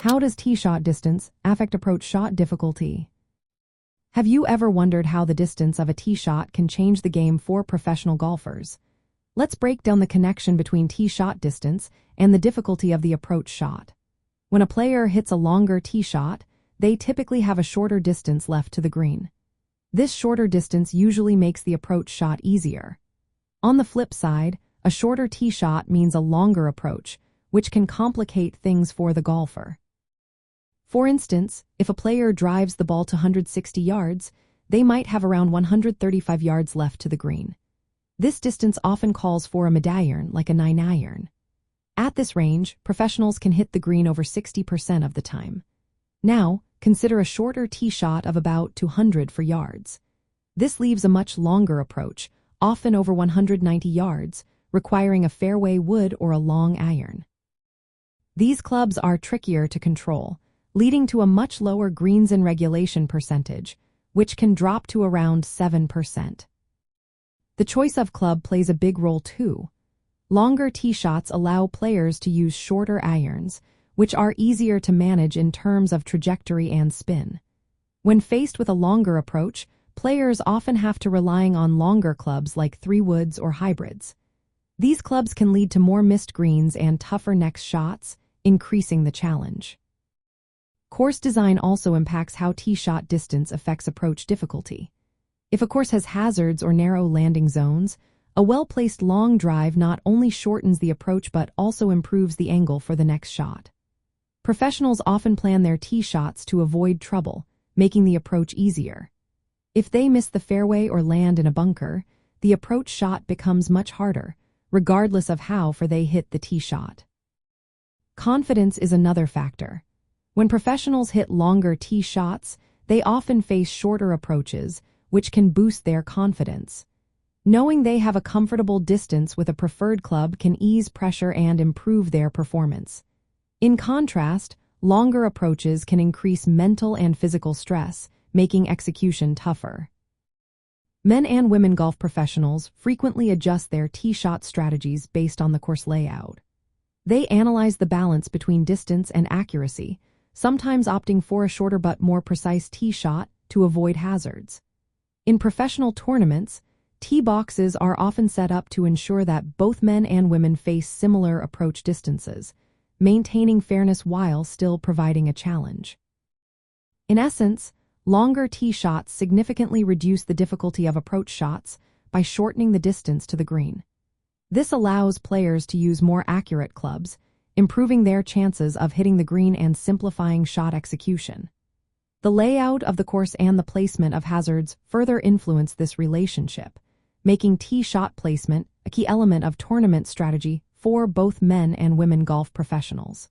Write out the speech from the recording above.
How does tee shot distance affect approach shot difficulty? Have you ever wondered how the distance of a tee shot can change the game for professional golfers? Let's break down the connection between tee shot distance and the difficulty of the approach shot. When a player hits a longer tee shot, they typically have a shorter distance left to the green. This shorter distance usually makes the approach shot easier. On the flip side, a shorter tee shot means a longer approach, which can complicate things for the golfer. For instance, if a player drives the ball to 160 yards, they might have around 135 yards left to the green. This distance often calls for a mid-iron, like a 9-iron. At this range, professionals can hit the green over 60% of the time. Now, consider a shorter tee shot of about 200 yards. This leaves a much longer approach, often over 190 yards, requiring a fairway wood or a long iron. These clubs are trickier to control, leading to a much lower greens in regulation percentage, which can drop to around 7%. The choice of club plays a big role too. Longer tee shots allow players to use shorter irons, which are easier to manage in terms of trajectory and spin. When faced with a longer approach, players often have to rely on longer clubs like 3-woods or hybrids. These clubs can lead to more missed greens and tougher next shots, increasing the challenge. Course design also impacts how tee shot distance affects approach difficulty. If a course has hazards or narrow landing zones, a well-placed long drive not only shortens the approach but also improves the angle for the next shot. Professionals often plan their tee shots to avoid trouble, making the approach easier. If they miss the fairway or land in a bunker, the approach shot becomes much harder, regardless of how far they hit the tee shot. Confidence is another factor. When professionals hit longer tee shots, they often face shorter approaches, which can boost their confidence. Knowing they have a comfortable distance with a preferred club can ease pressure and improve their performance. In contrast, longer approaches can increase mental and physical stress, making execution tougher. Men and women golf professionals frequently adjust their tee shot strategies based on the course layout. They analyze the balance between distance and accuracy, sometimes opting for a shorter but more precise tee shot to avoid hazards. In professional tournaments, tee boxes are often set up to ensure that both men and women face similar approach distances, maintaining fairness while still providing a challenge. In essence, longer tee shots significantly reduce the difficulty of approach shots by shortening the distance to the green. This allows players to use more accurate clubs, improving their chances of hitting the green and simplifying shot execution. The layout of the course and the placement of hazards further influence this relationship, making tee shot placement a key element of tournament strategy for both men and women golf professionals.